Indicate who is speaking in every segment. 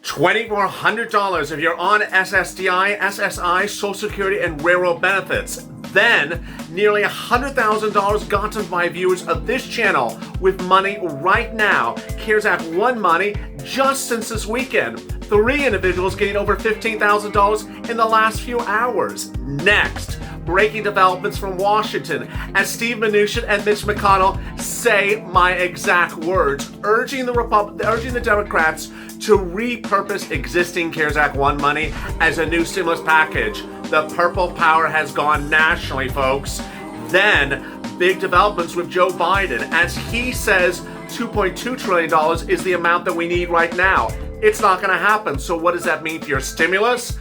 Speaker 1: $2,400 if you're on SSDI, SSI, Social Security, and railroad benefits. Then, nearly $100,000 gotten by viewers of this channel with money right now. CARES Act 1 money just since this weekend. 3 individuals getting over $15,000 in the last few hours. Next, breaking developments from Washington as Steve Mnuchin and Mitch McConnell say my exact words, urging the Democrats to repurpose existing CARES Act 1 money as a new stimulus package. The purple power has gone nationally, folks. Then, big developments with Joe Biden as he says $2.2 trillion is the amount that we need right now. It's not going to happen. So what does that mean for your stimulus?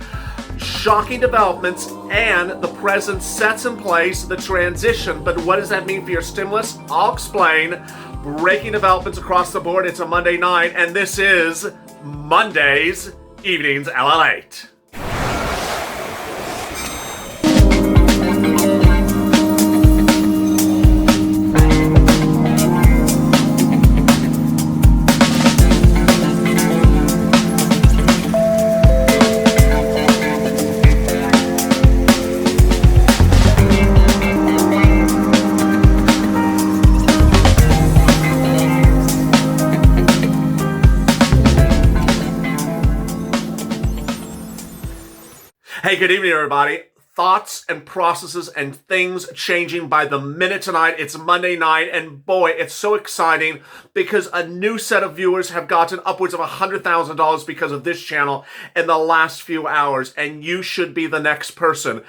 Speaker 1: Shocking developments, and the president sets in place the transition. But what does that mean for your stimulus? I'll explain. Breaking developments across the board. It's a Monday night, and this is Monday's Evenings LALATE. Hey, good evening, everybody. Thoughts and processes and things changing by the minute tonight. It's Monday night, and boy, it's so exciting because a new set of viewers have gotten upwards of $100,000 because of this channel in the last few hours, and you should be the next person.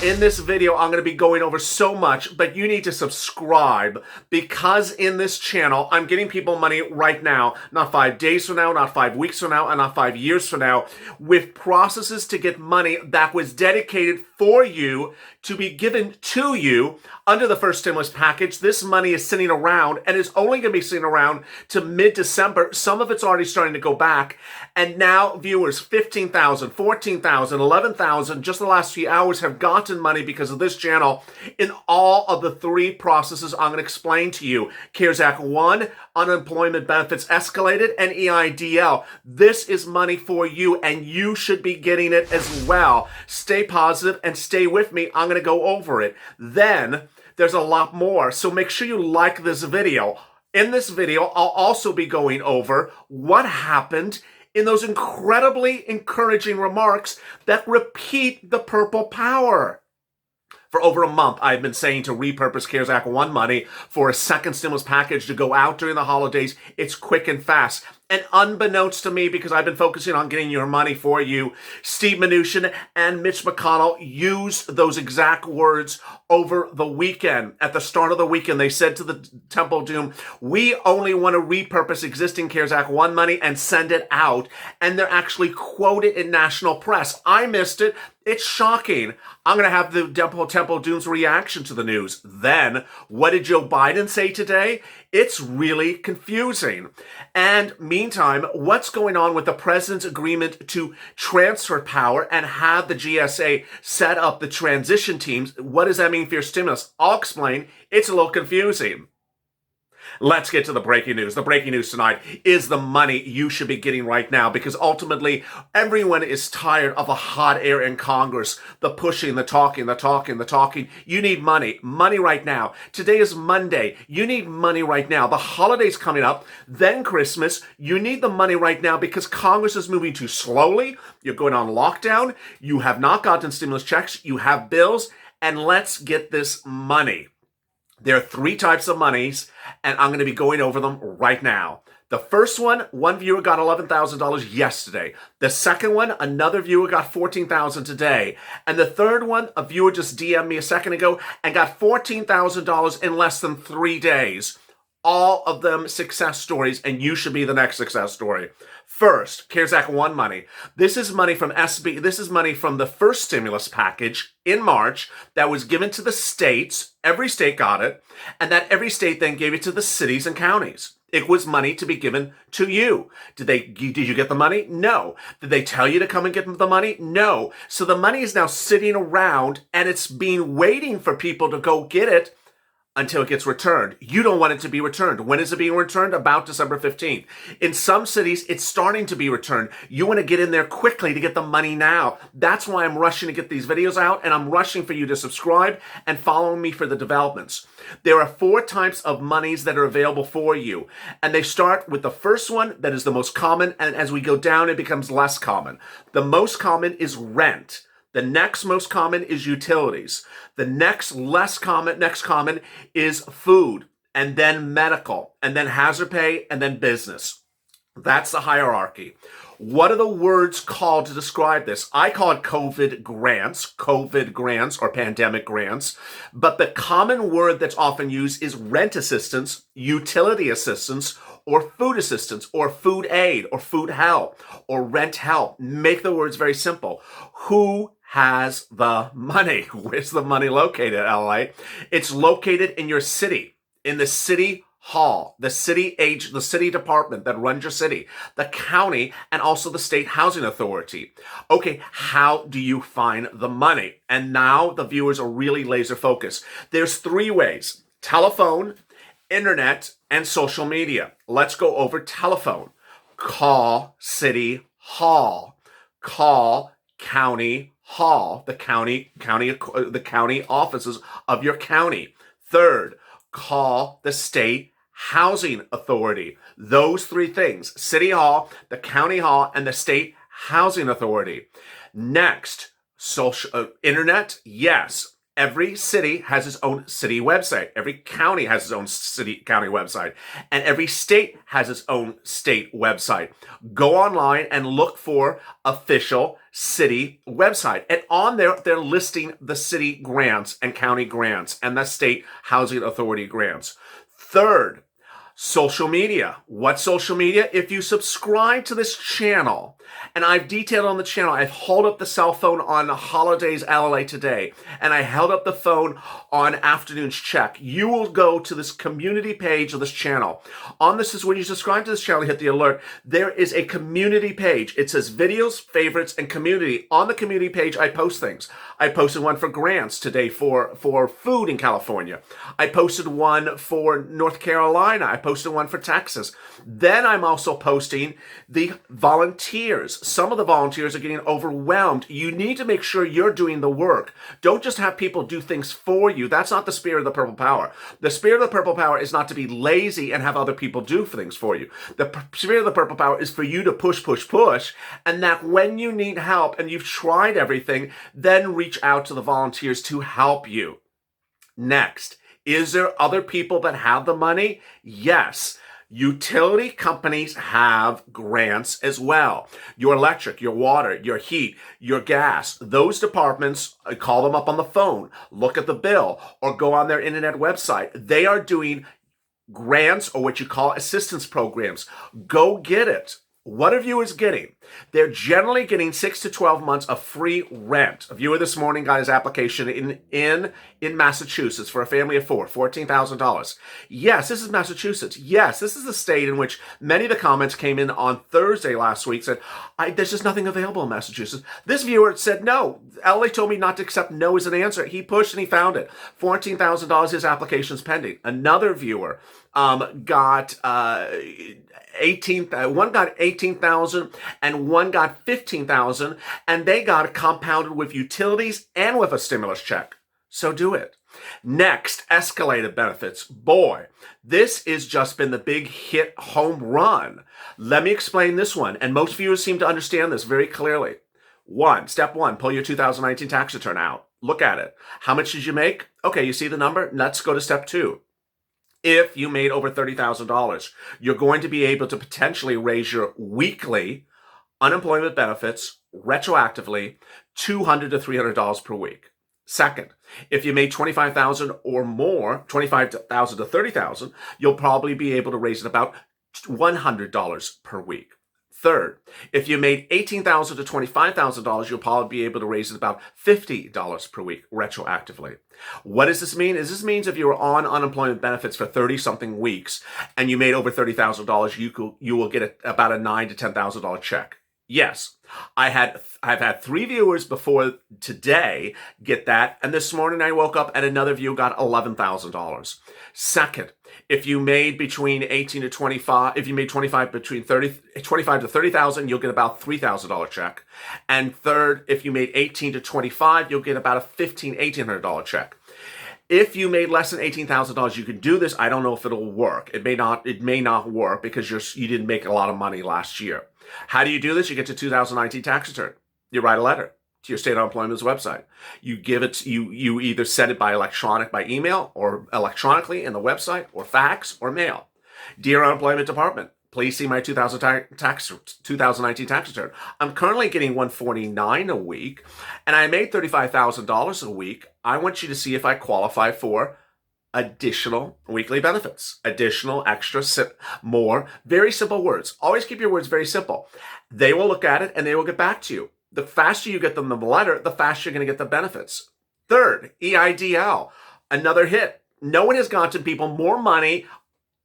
Speaker 1: In this video, I'm going to be going over so much, but you need to subscribe because in this channel, I'm getting people money right now, not 5 days from now, not 5 weeks from now, and not 5 years from now, with processes to get money that was dedicated for you to be given to you under the first stimulus package. This money is sitting around and is only going to be sitting around to mid-December. Some of it's already starting to go back. And now viewers, 15,000, 14,000, 11,000, just the last few hours have gotten money because of this channel in all of the 3 processes I'm going to explain to you. CARES Act 1, unemployment benefits escalated, and EIDL. This is money for you, and you should be getting it as well. Stay positive and stay with me. I'm going to go over it. Then there's a lot more, so make sure you like this video. In this video, I'll also be going over what happened in those incredibly encouraging remarks that repeat the purple power. For over a month, I've been saying to repurpose CARES Act 1 money for a second stimulus package to go out during the holidays. It's quick and fast. And unbeknownst to me, because I've been focusing on getting your money for you, Steve Mnuchin and Mitch McConnell used those exact words over the weekend. At the start of the weekend, they said to the Temple Doom, we only want to repurpose existing CARES Act 1 money and send it out. And they're actually quoted in national press. I missed it. It's shocking. I'm going to have the Temple Doom's reaction to the news. Then, what did Joe Biden say today? It's really confusing. And meantime, what's going on with the president's agreement to transfer power and have the GSA set up the transition teams? What does that mean for your stimulus? I'll explain. It's a little confusing. Let's get to the breaking news. The breaking news tonight is the money you should be getting right now, because ultimately everyone is tired of the hot air in Congress, the pushing, the talking. You need money. Money right now. Today is Monday. You need money right now. The holiday's coming up, then Christmas. You need the money right now because Congress is moving too slowly. You're going on lockdown. You have not gotten stimulus checks. You have bills. And let's get this money. There are 3 types of monies, and I'm going to be going over them right now. The first one viewer got $11,000 yesterday. The second one, another viewer got $14,000 today. And the third one, a viewer just DM'd me a second ago and got $14,000 in less than 3 days. All of them success stories, and you should be the next success story. First, CARES Act 1 money. This is money from SB. This is money from the first stimulus package in March that was given to the states. Every state got it, and that every state then gave it to the cities and counties. It was money to be given to you. Did you get the money? No. Did they tell you to come and get the money? No. So the money is now sitting around, and it's been waiting for people to go get it until it gets returned. You don't want it to be returned. When is it being returned? About December 15th. In some cities, it's starting to be returned. You want to get in there quickly to get the money now. That's why I'm rushing to get these videos out, and I'm rushing for you to subscribe and follow me for the developments. There are 4 types of monies that are available for you, and they start with the first one that is the most common, and as we go down, it becomes less common. The most common is rent. The next most common is utilities. The next common is food, and then medical, and then hazard pay, and then business. That's the hierarchy. What are the words called to describe this? I call it COVID grants or pandemic grants. But the common word that's often used is rent assistance, utility assistance, or food assistance, or food aid, or food help, or rent help. Make the words very simple. Who has the money? Where's the money located, LA? It's located in your city, in the city hall, the city department that runs your city, the county, and also the state housing authority. Okay, how do you find the money? And now the viewers are really laser focused. There's 3 ways: telephone, internet, and social media. Let's go over telephone. Call city hall. Call county hall, the county offices of your county. Third, call the state housing authority. Those 3 things: city hall, the county hall, and the state housing authority. Next, social internet. Yes. Every city has its own city website. Every county has its own county website. And every state has its own state website. Go online and look for official city website. And on there, they're listing the city grants and county grants and the state housing authority grants. Third, social media. What social media? If you subscribe to this channel, and I've detailed on the channel, I've held up the cell phone on Holidays LALATE today, and I held up the phone on Afternoons Check. You will go to this community page of this channel. On this is when you subscribe to this channel, hit the alert. There is a community page. It says videos, favorites, and community. On the community page, I post things. I posted one for grants today for food in California. I posted one for North Carolina. I posted one for Texas. Then I'm also posting the volunteers. Some of the volunteers are getting overwhelmed. You need to make sure you're doing the work. Don't just have people do things for you. That's not the spirit of the Purple Power. The spirit of the Purple Power is not to be lazy and have other people do things for you. The spirit of the Purple Power is for you to push, and that when you need help and you've tried everything, then reach out to the volunteers to help you. Next, is there other people that have the money? Yes. Utility companies have grants as well. Your electric, your water, your heat, your gas. Those departments, call them up on the phone, look at the bill, or go on their internet website. They are doing grants or what you call assistance programs. Go get it. What are viewers getting? They're generally getting 6 to 12 months of free rent. A viewer this morning got his application in Massachusetts for a family of 4, $14,000. Yes, this is Massachusetts. Yes, this is the state in which many of the comments came in on Thursday last week, said, there's just nothing available in Massachusetts. This viewer said no. LA told me not to accept no as an answer. He pushed and he found it. $14,000, his application's pending. Another viewer got one got 18,000 and one got 15,000, and they got it compounded with utilities and with a stimulus check. So do it. Next, escalated benefits. Boy, this has just been the big hit home run. Let me explain this one, and most viewers seem to understand this very clearly. Step one, pull your 2019 tax return out. Look at it. How much did you make? Okay, you see the number? Let's go to step 2. If you made over $30,000, you're going to be able to potentially raise your weekly unemployment benefits retroactively $200 to $300 per week. Second, if you made $25,000 or more, $25,000 to $30,000, you'll probably be able to raise it about $100 per week. Third, if you made $18,000 to $25,000, you'll probably be able to raise it about $50 per week retroactively. What does this mean? This means if you were on unemployment benefits for 30-something weeks and you made over $30,000, you will get about a $9,000 to $10,000 check Yes, I've had 3 viewers before today get that, and this morning I woke up and another view got $11,000. Second, if you made between 18 to 25, if you made 25 between 25 to 30,000, you'll get about $3,000 check. And third, if you made 18 to 25, you'll get about a $1,800 check. If you made less than $18,000, you can do this. I don't know if it'll work. It may not work because you didn't make a lot of money last year. How do you do this? You get to 2019 tax return. You write a letter to your state unemployment's website. You give it, you either send it by email or electronically in the website, or fax or mail. Dear Unemployment Department, please see my 2019 tax return. I'm currently getting $149 a week, and I made $35,000 a week. I want you to see if I qualify for additional weekly benefits, additional, extra, more. Very simple words. Always keep your words very simple. They will look at it and they will get back to you. The faster you get them the letter, the faster you're going to get the benefits. Third, EIDL, another hit. No one has gotten people more money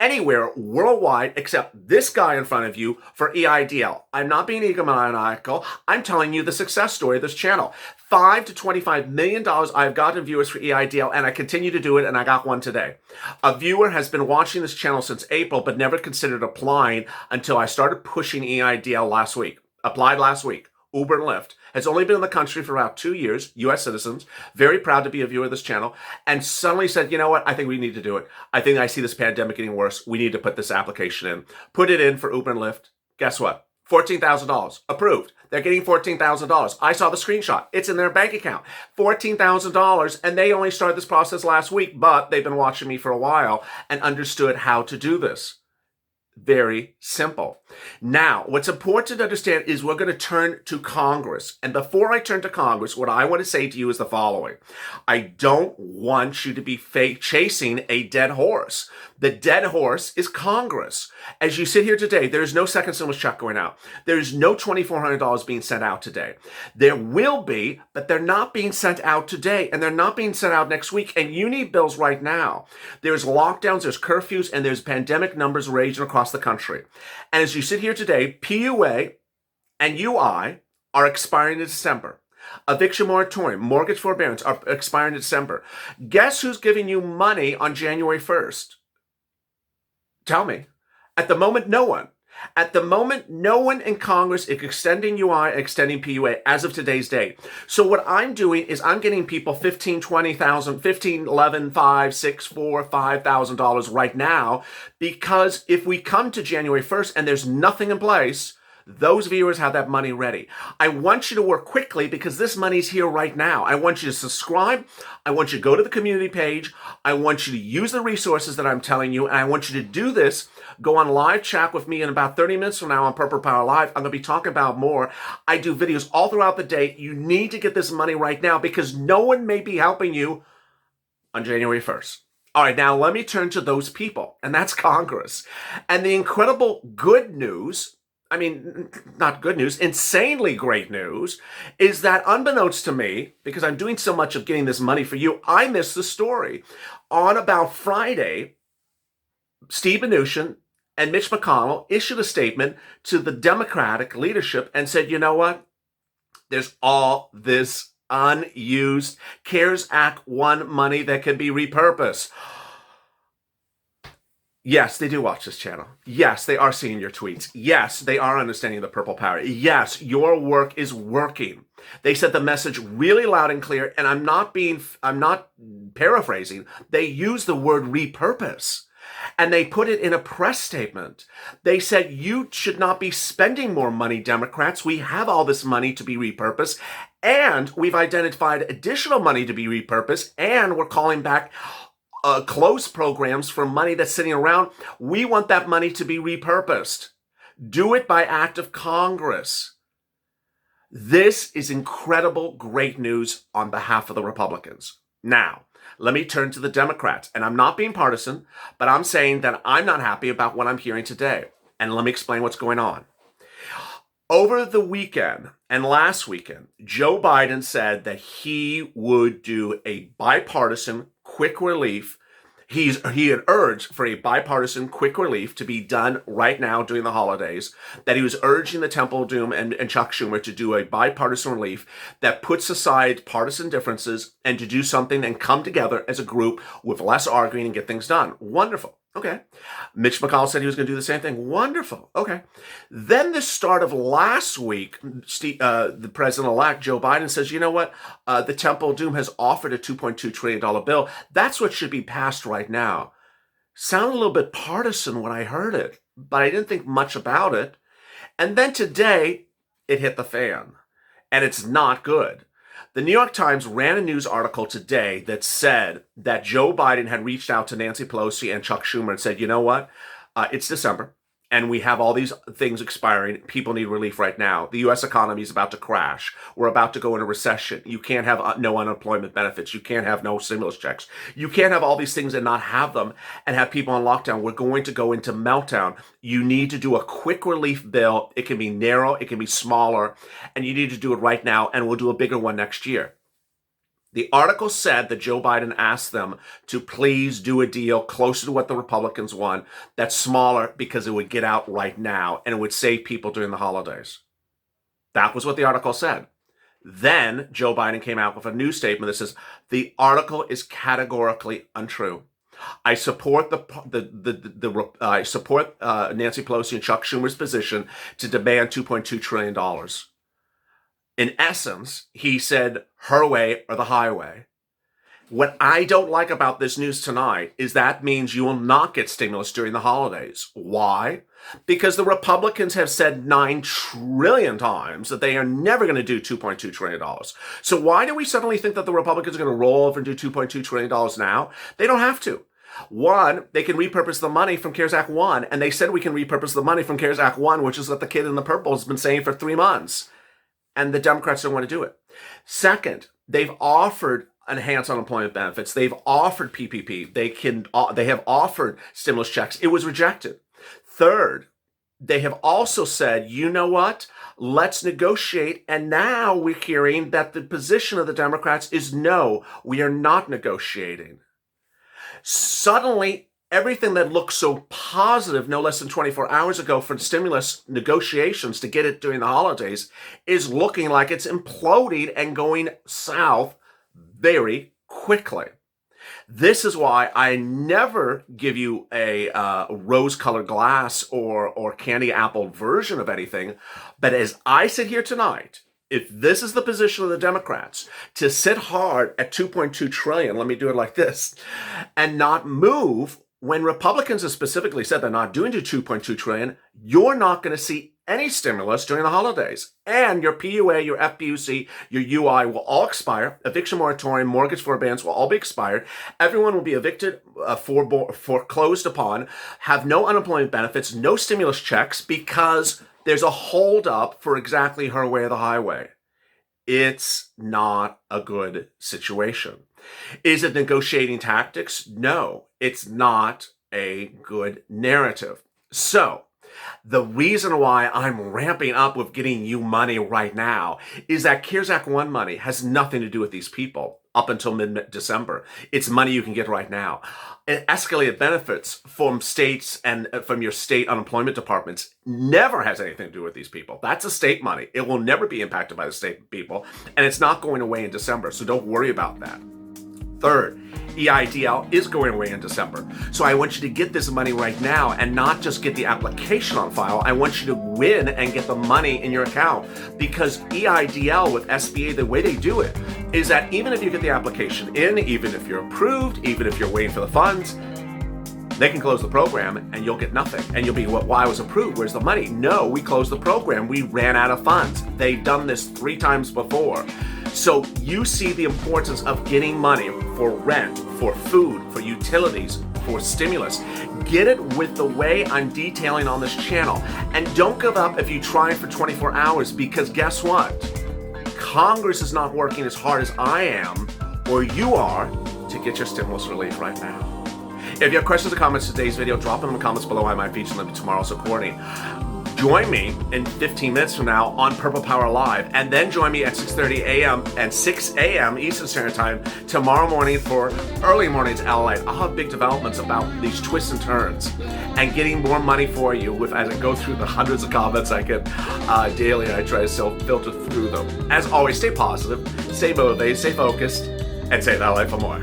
Speaker 1: anywhere worldwide except this guy in front of you for EIDL. I'm not being egomaniacal. I'm telling you the success story of this channel. $5 to $25 million I've gotten viewers for EIDL, and I continue to do it, and I got one today. A viewer has been watching this channel since April, but never considered applying until I started pushing EIDL last week. Applied last week. Uber and Lyft. Has only been in the country for about 2 years, U.S. citizens, very proud to be a viewer of this channel, and suddenly said, you know what, I think we need to do it. I think I see this pandemic getting worse. We need to put this application in. Put it in for Uber and Lyft. Guess what? $14,000. Approved. They're getting $14,000. I saw the screenshot. It's in their bank account. $14,000, and they only started this process last week, but they've been watching me for a while and understood how to do this. Very simple. Now, what's important to understand is we're going to turn to Congress. And before I turn to Congress, what I want to say to you is the following. I don't want you to be chasing a dead horse. The dead horse is Congress. As you sit here today, there's no second stimulus check going out. There's no $2,400 being sent out today. There will be, but they're not being sent out today, and they're not being sent out next week. And you need bills right now. There's lockdowns, there's curfews, and there's pandemic numbers raging across the country. And as you sit here today, PUA and UI are expiring in December. Eviction moratorium, mortgage forbearance are expiring in December. Guess who's giving you money on January 1st? Tell me. At the moment, no one. At the moment, no one in Congress is extending UI, extending PUA as of today's date. So what I'm doing is I'm getting people $15,000, $20,000, $15,000, $11,000, $5,000, $6,000, $4,000, $5,000 right now, because if we come to January 1st and there's nothing in place, those viewers have that money ready. I want you to work quickly because this money's here right now. I want you to subscribe. I want you to go to the community page. I want you to use the resources that I'm telling you, and I want you to do this. Go on live chat with me in about 30 minutes from now on Purple Power Live. I'm going to be talking about more. I do videos all throughout the day. You need to get this money right now because no one may be helping you on January 1st. All right, now let me turn to those people, and that's Congress. And the incredible good news, I mean, not good news, insanely great news, is that unbeknownst to me, because I'm doing so much of getting this money for you, I missed the story. On about Friday, Steve Mnuchin and Mitch McConnell issued a statement to the Democratic leadership and said, you know what? There's all this unused CARES Act 1 money that can be repurposed. Yes, they do watch this channel. Yes, they are seeing your tweets. Yes, they are understanding the purple power. Yes, your work is working. They said the message really loud and clear, and I'm not paraphrasing. They used the word repurpose, and they put it in a press statement. They said, you should not be spending more money, Democrats. We have all this money to be repurposed, and we've identified additional money to be repurposed, and we're calling back closed programs for money that's sitting around. We want that money to be repurposed. Do it by act of Congress. This is incredible, great news on behalf of the Republicans. Now, let me turn to the Democrats. And I'm not being partisan, but I'm saying that I'm not happy about what I'm hearing today. And let me explain what's going on. Over the weekend and last weekend, Joe Biden said that he would do a bipartisan quick relief. He had urged for a bipartisan quick relief to be done right now during the holidays, that he was urging the Temple Doom and Chuck Schumer to do a bipartisan relief that puts aside partisan differences and to do something and come together as a group with less arguing and get things done. Wonderful. Okay. Mitch McConnell said he was going to do the same thing. Wonderful. Okay. Then the start of last week, the president-elect, Joe Biden, says, you know what? The Temple Doom has offered a $2.2 trillion bill. That's what should be passed right now. Sounded a little bit partisan when I heard it, but I didn't think much about it. And then today, it hit the fan. And it's not good. The New York Times ran a news article today that said that Joe Biden had reached out to Nancy Pelosi and Chuck Schumer and said, you know what? It's December, and we have all these things expiring. People need relief right now. The U.S. economy is about to crash. We're about to go into recession. You can't have no unemployment benefits. You can't have no stimulus checks. You can't have all these things and not have them and have people on lockdown. We're going to go into meltdown. You need to do a quick relief bill. It can be narrow. It can be smaller. And you need to do it right now, and we'll do a bigger one next year. The article said that Joe Biden asked them to please do a deal closer to what the Republicans want, that's smaller because it would get out right now and it would save people during the holidays. That was what the article said. Then Joe Biden came out with a new statement that says the article is categorically untrue. I support I support Nancy Pelosi and Chuck Schumer's position to demand $2.2 trillion. In essence, he said her way or the highway. What I don't like about this news tonight is that means you will not get stimulus during the holidays. Why? Because the Republicans have said 9 trillion times that they are never going to do $2.2 trillion. So why do we suddenly think that the Republicans are going to roll over and do $2.2 trillion now? They don't have to. One, they can repurpose the money from CARES Act 1, and they said we can repurpose the money from CARES Act 1, which is what the kid in the purple has been saying for 3 months. And the Democrats don't want to do it. Second, they've offered enhanced unemployment benefits. They've offered PPP. They have offered stimulus checks. It was rejected. Third, they have also said, you know what? Let's negotiate. And now we're hearing that the position of the Democrats is no, we are not negotiating. Suddenly, everything that looked so positive no less than 24 hours ago for stimulus negotiations to get it during the holidays is looking like it's imploding and going south very quickly. This is why I never give you a rose-colored glass or candy apple version of anything. But as I sit here tonight, if this is the position of the Democrats, to sit hard at $2.2 trillion, let me do it like this, and not move. When Republicans have specifically said they're not doing $2.2 trillion, you're not going to see any stimulus during the holidays. And your PUA, your FPUC, your UI will all expire. Eviction moratorium, mortgage forbearance will all be expired. Everyone will be evicted, foreclosed upon, have no unemployment benefits, no stimulus checks, because there's a holdup for exactly her way or the highway. It's not a good situation. Is it negotiating tactics? No, it's not a good narrative. So, the reason why I'm ramping up with getting you money right now is that CARES Act 1 money has nothing to do with these people up until mid-December. It's money you can get right now. And escalated benefits from states and from your state unemployment departments never has anything to do with these people. That's a state money. It will never be impacted by the state people, and it's not going away in December, so don't worry about that. Third, EIDL is going away in December. So I want you to get this money right now and not just get the application on file. I want you to win and get the money in your account, because EIDL with SBA, the way they do it is that even if you get the application in, even if you're approved, even if you're waiting for the funds, they can close the program and you'll get nothing. And you'll be, well, why I was approved? Where's the money? No, we closed the program. We ran out of funds. They've done this 3 times before. So you see the importance of getting money for rent, for food, for utilities, for stimulus. Get it with the way I'm detailing on this channel. And don't give up if you try for 24 hours, because guess what? Congress is not working as hard as I am or you are to get your stimulus relief right now. If you have questions or comments to today's video, drop them in the comments below. I might feature them in tomorrow's recording. Join me in 15 minutes from now on Purple Power Live, and then join me at 6:30 a.m. and 6 a.m. Eastern Standard Time tomorrow morning for Early Mornings LALATE. I'll have big developments about these twists and turns and getting more money for you as I go through the hundreds of comments I get daily, and I try to filter through them. As always, stay positive, stay motivated, stay focused, and save that life for more.